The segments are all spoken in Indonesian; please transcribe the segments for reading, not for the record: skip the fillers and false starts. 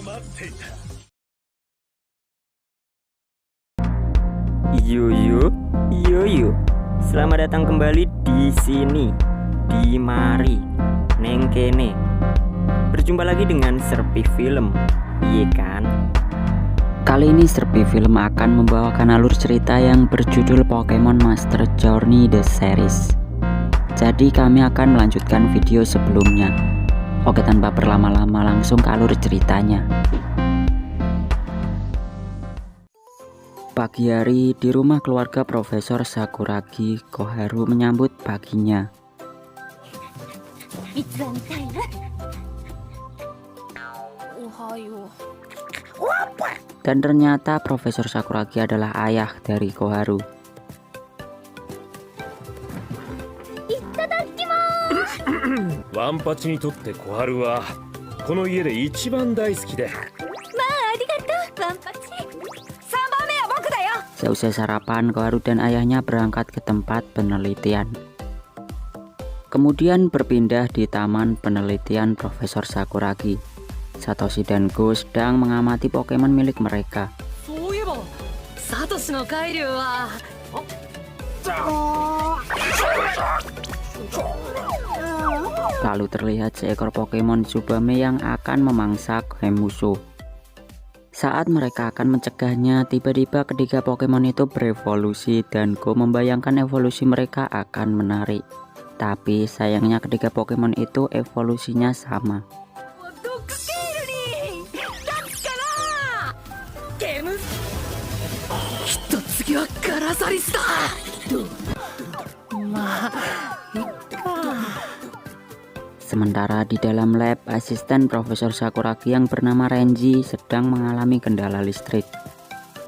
Yo yo, yo yo. Selamat datang kembali di sini, di Mari Neng kene. Berjumpa lagi dengan Serpi Film, iya kan? Kali ini Serpi Film akan membawakan alur cerita yang berjudul Pokemon Master Journey The Series. Jadi kami akan melanjutkan video sebelumnya. Oke, tanpa berlama-lama langsung ke alur ceritanya. Pagi hari di rumah keluarga Profesor Sakuragi, Koharu menyambut paginya. Dan ternyata Profesor Sakuragi adalah ayah dari Koharu. Wanpachiにとって小春はこの家で一番大好きで。Seusai sarapan, Koharu dan ayahnya berangkat ke tempat penelitian. Kemudian berpindah di taman penelitian Profesor Sakuragi. Satoshi dan Go sedang mengamati Pokemon milik mereka. Lalu terlihat seekor Pokemon Tsubame yang akan memangsa Gemuso. Saat mereka akan mencegahnya, tiba-tiba ketiga Pokemon itu berevolusi dan Go membayangkan evolusi mereka akan menarik. Tapi sayangnya ketiga Pokemon itu evolusinya sama. Sementara di dalam lab, asisten Profesor Sakuragi yang bernama Renji sedang mengalami kendala listrik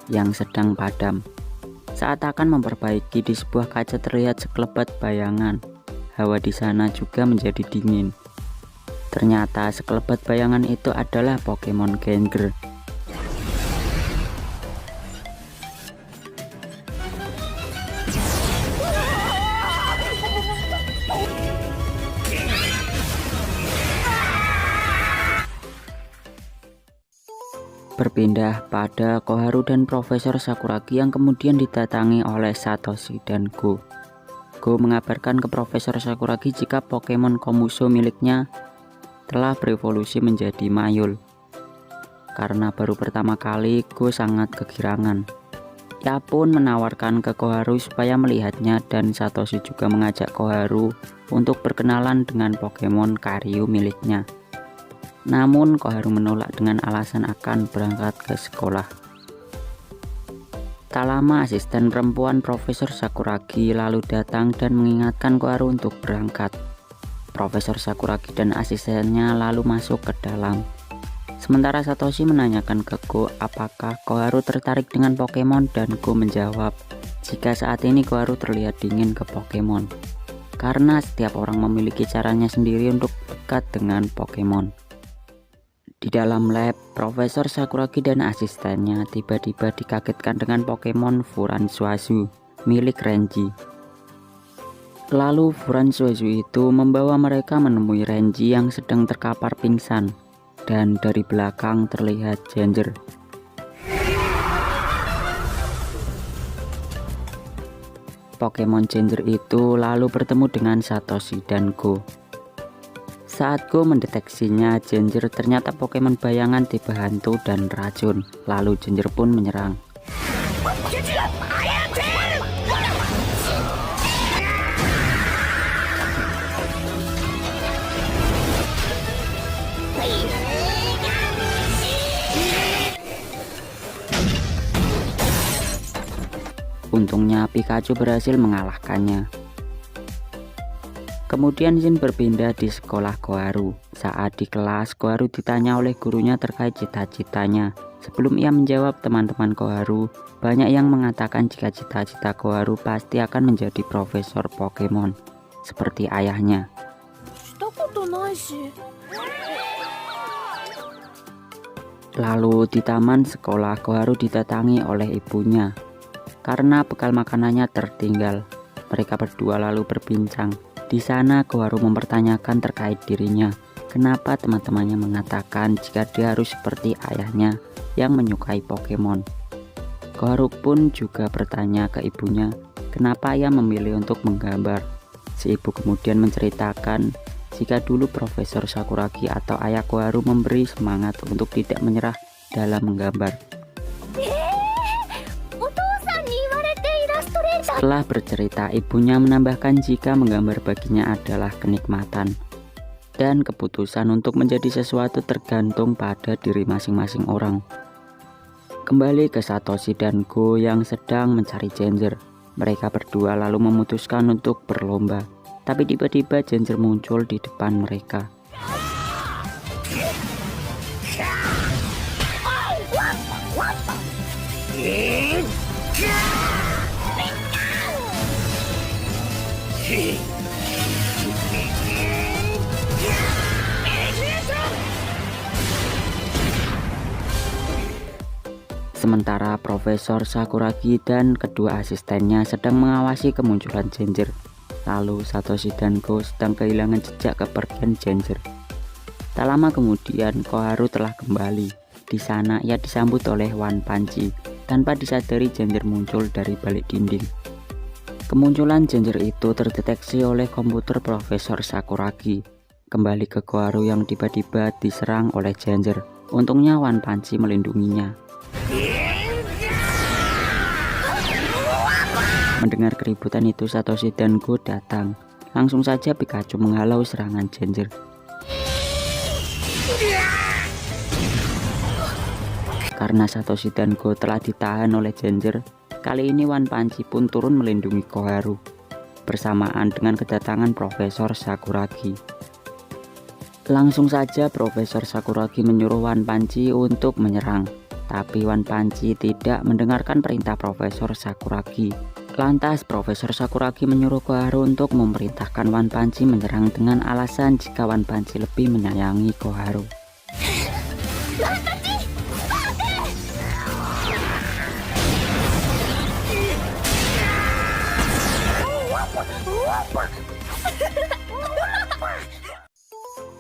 yang sedang padam. Saat akan memperbaiki, di sebuah kaca terlihat sekelebat bayangan. Hawa di sana juga menjadi dingin. Ternyata sekelebat bayangan itu adalah Pokemon Gengar. Berpindah pada Koharu dan Profesor Sakuragi yang kemudian didatangi oleh Satoshi dan Go. Go mengabarkan ke Profesor Sakuragi jika Pokemon Komuso miliknya telah berevolusi menjadi Mayul. Karena baru pertama kali, Go sangat kegirangan. Ia pun menawarkan ke Koharu supaya melihatnya dan Satoshi juga mengajak Koharu untuk berkenalan dengan Pokemon Karyu miliknya. Namun Koharu menolak dengan alasan akan berangkat ke sekolah. Tak lama asisten perempuan Profesor Sakuragi lalu datang dan mengingatkan Koharu untuk berangkat. Profesor Sakuragi dan asistennya lalu masuk ke dalam. Sementara Satoshi menanyakan ke Go apakah Koharu tertarik dengan Pokemon dan Go menjawab jika saat ini Koharu terlihat dingin ke Pokemon. Karena setiap orang memiliki caranya sendiri untuk dekat dengan Pokemon. Di dalam lab, Profesor Sakuragi dan asistennya tiba-tiba dikagetkan dengan Pokemon Furansuazu milik Renji. Lalu Furansuazu itu membawa mereka menemui Renji yang sedang terkapar pingsan, dan dari belakang terlihat Ginger. Pokemon Ginger itu lalu bertemu dengan Satoshi dan Go. Saat Go mendeteksinya, Ginger ternyata Pokemon bayangan tipe hantu dan racun. Lalu Ginger pun menyerang. Untungnya Pikachu berhasil mengalahkannya. Kemudian Jin berpindah di sekolah Koharu. Saat di kelas, Koharu ditanya oleh gurunya terkait cita-citanya. Sebelum ia menjawab, teman-teman Koharu banyak yang mengatakan jika cita-cita Koharu pasti akan menjadi profesor Pokemon seperti ayahnya. Lalu di taman sekolah, Koharu didatangi oleh ibunya. Karena bekal makanannya tertinggal, mereka berdua lalu berbincang. Di sana Koharu mempertanyakan terkait dirinya. kenapa teman-temannya mengatakan jika dia harus seperti ayahnya yang menyukai Pokemon. Koharu pun juga bertanya ke ibunya kenapa ia memilih untuk menggambar. Si ibu kemudian menceritakan jika dulu Profesor Sakuragi atau ayah Koharu memberi semangat untuk tidak menyerah dalam menggambar. Setelah bercerita, ibunya menambahkan jika menggambar baginya adalah kenikmatan dan keputusan untuk menjadi sesuatu tergantung pada diri masing-masing orang. Kembali ke Satoshi dan Go yang sedang mencari Genjer. Mereka berdua lalu memutuskan untuk berlomba, tapi tiba-tiba Genjer muncul di depan mereka. Sementara Profesor Sakuragi dan kedua asistennya sedang mengawasi kemunculan Genjer. Lalu Satoshi dan Go sedang kehilangan jejak kepergian Genjer. Tak lama kemudian Koharu telah kembali. Di sana ia disambut oleh One Punch. Tanpa disadari Genjer muncul dari balik dinding. Kemunculan Genjer itu terdeteksi oleh komputer Profesor Sakuragi. Kembali ke Koharu yang tiba-tiba diserang oleh Genjer. Untungnya One Punch melindunginya. Mendengar keributan itu, Satoshi dan Go datang. Langsung saja Pikachu menghalau serangan Genjer. Karena Satoshi dan Go telah ditahan oleh Genjer, kali ini One Punch pun turun melindungi Koharu bersamaan dengan kedatangan Profesor Sakuragi. Langsung saja Profesor Sakuragi menyuruh One Punch untuk menyerang, tapi One Punch tidak mendengarkan perintah Profesor Sakuragi. Lantas Profesor Sakuragi menyuruh Koharu untuk memerintahkan One Punch menyerang dengan alasan jika One Punch lebih menyayangi Koharu.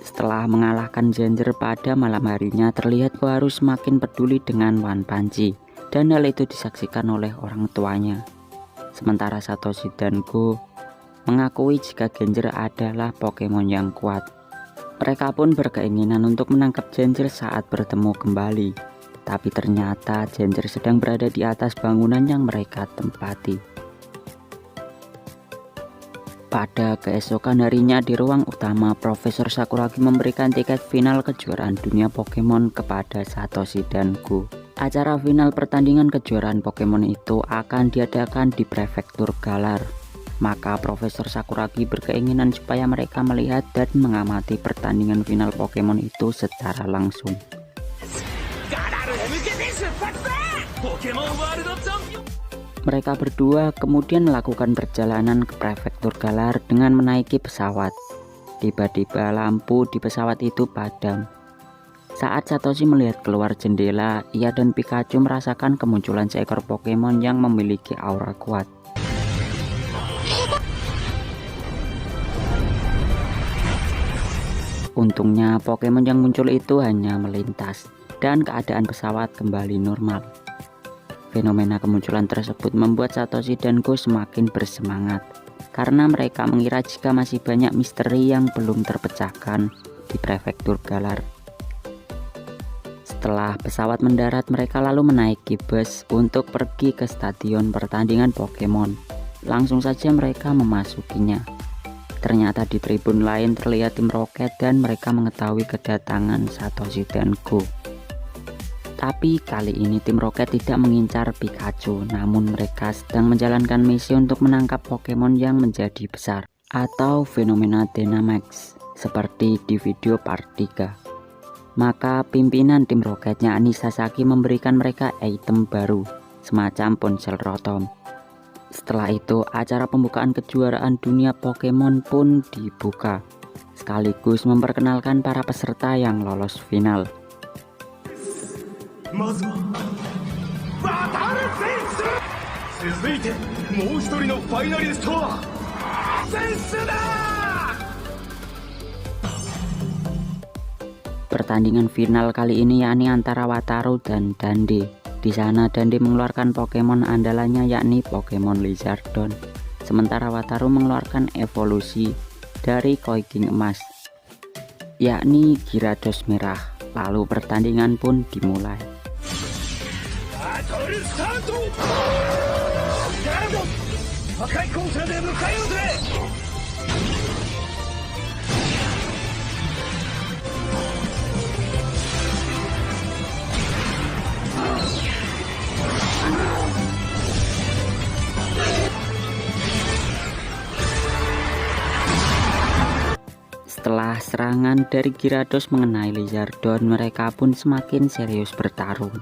Setelah mengalahkan Genjer pada malam harinya, terlihat Koharu semakin peduli dengan One Punch, dan hal itu disaksikan oleh orang tuanya. Sementara Satoshi dan Go mengakui jika Genjer adalah Pokemon yang kuat. Mereka pun berkeinginan untuk menangkap Genjer saat bertemu kembali. Tapi ternyata Genjer sedang berada di atas bangunan yang mereka tempati. Pada keesokan harinya di ruang utama, Profesor Sakuragi memberikan tiket final kejuaraan dunia Pokemon kepada Satoshi dan Go. Acara final pertandingan kejuaraan Pokemon itu akan diadakan di Prefektur Galar. Maka Profesor Sakuragi berkeinginan supaya mereka melihat dan mengamati pertandingan final Pokemon itu secara langsung. Mereka berdua kemudian melakukan perjalanan ke Prefektur Galar dengan menaiki pesawat. Tiba-tiba lampu di pesawat itu padam. Saat Satoshi melihat keluar jendela, ia dan Pikachu merasakan kemunculan seekor Pokemon yang memiliki aura kuat. Untungnya Pokemon yang muncul itu hanya melintas, dan keadaan pesawat kembali normal. Fenomena kemunculan tersebut membuat Satoshi dan Go semakin bersemangat, karena mereka mengira jika masih banyak misteri yang belum terpecahkan di Prefektur Galar. Setelah pesawat mendarat, mereka lalu menaiki bus untuk pergi ke stadion pertandingan Pokemon. Langsung saja mereka memasukinya. Ternyata di tribun lain terlihat tim Rocket dan mereka mengetahui kedatangan Satoshi dan Go. Tapi kali ini tim Rocket tidak mengincar Pikachu, namun mereka sedang menjalankan misi untuk menangkap Pokemon yang menjadi besar atau fenomena Dynamax seperti di video part 3. Maka pimpinan tim Rocketnya Ani Sasaki memberikan mereka item baru, semacam ponsel Rotom. Setelah itu acara pembukaan kejuaraan dunia Pokemon pun dibuka, sekaligus memperkenalkan para peserta yang lolos final. pertandingan final kali ini yakni antara Wataru dan Dande. Di sana Dande mengeluarkan Pokemon andalannya yakni Pokemon Lizardon. Sementara Wataru mengeluarkan evolusi dari Koi King emas yakni Gyarados merah. Lalu pertandingan pun dimulai. Setelah serangan dari Gyarados mengenai Lizardon, mereka pun semakin serius bertarung.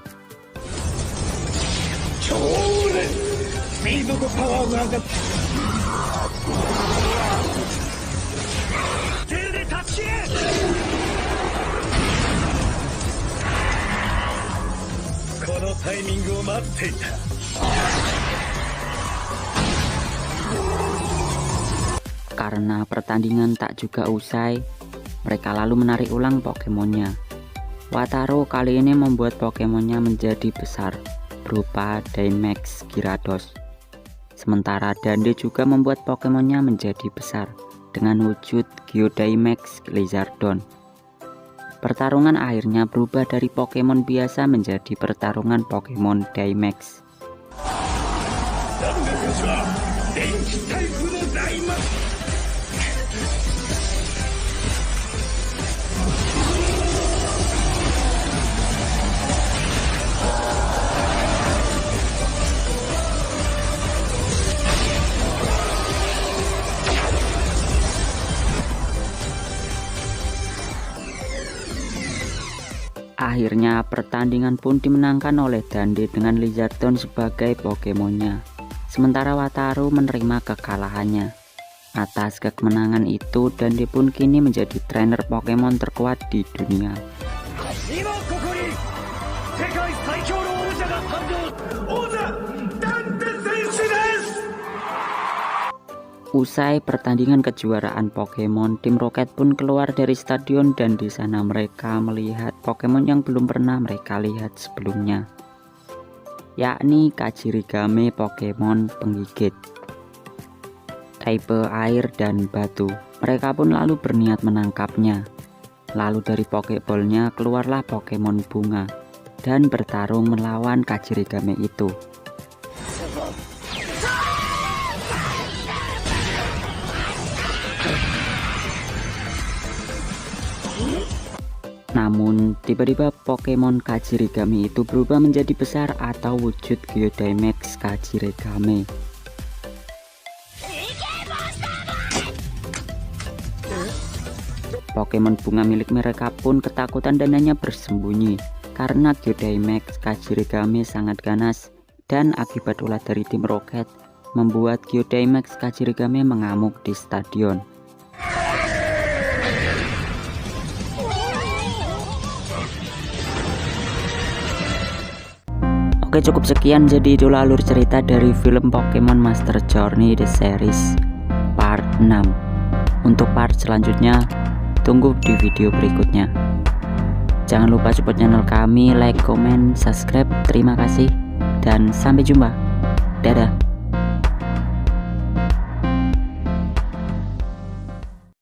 Karena pertandingan tak juga usai, mereka lalu menarik ulang Pokemonnya. Wataru kali ini membuat Pokemonnya menjadi besar berupa Dynamax Gyarados. Sementara Dande juga membuat Pokemonnya menjadi besar dengan wujud Geodynamax Lizardon. Pertarungan akhirnya berubah dari Pokemon biasa menjadi pertarungan Pokemon Dynamax. Akhirnya pertandingan pun dimenangkan oleh Dande dengan Lizardon sebagai Pokemonnya. Sementara Wataru menerima kekalahannya. Atas kemenangan itu, Dande pun kini menjadi trainer Pokemon terkuat di dunia. Usai pertandingan kejuaraan Pokemon, tim Rocket pun keluar dari stadion dan di sana mereka melihat Pokemon yang belum pernah mereka lihat sebelumnya, yakni Kajirigame Pokemon penggigit tipe air dan batu. Mereka pun lalu berniat menangkapnya. Lalu dari Pokeballnya keluarlah Pokemon bunga dan bertarung melawan Kajirigame itu. Namun tiba-tiba Pokemon Kajirigame itu berubah menjadi besar atau wujud Geodynamax Kajirigame. Pokemon bunga milik mereka pun ketakutan dan hanya bersembunyi karena Geodynamax Kajirigame sangat ganas, dan akibat ulah dari tim Rocket membuat Geodynamax Kajirigame mengamuk di stadion. Oke, cukup sekian, jadi itulah alur cerita dari film Pokemon Master Journey The Series part 6. Untuk part selanjutnya tunggu di video berikutnya. Jangan lupa support channel kami, like, comment, subscribe. Terima kasih dan sampai jumpa. Dadah.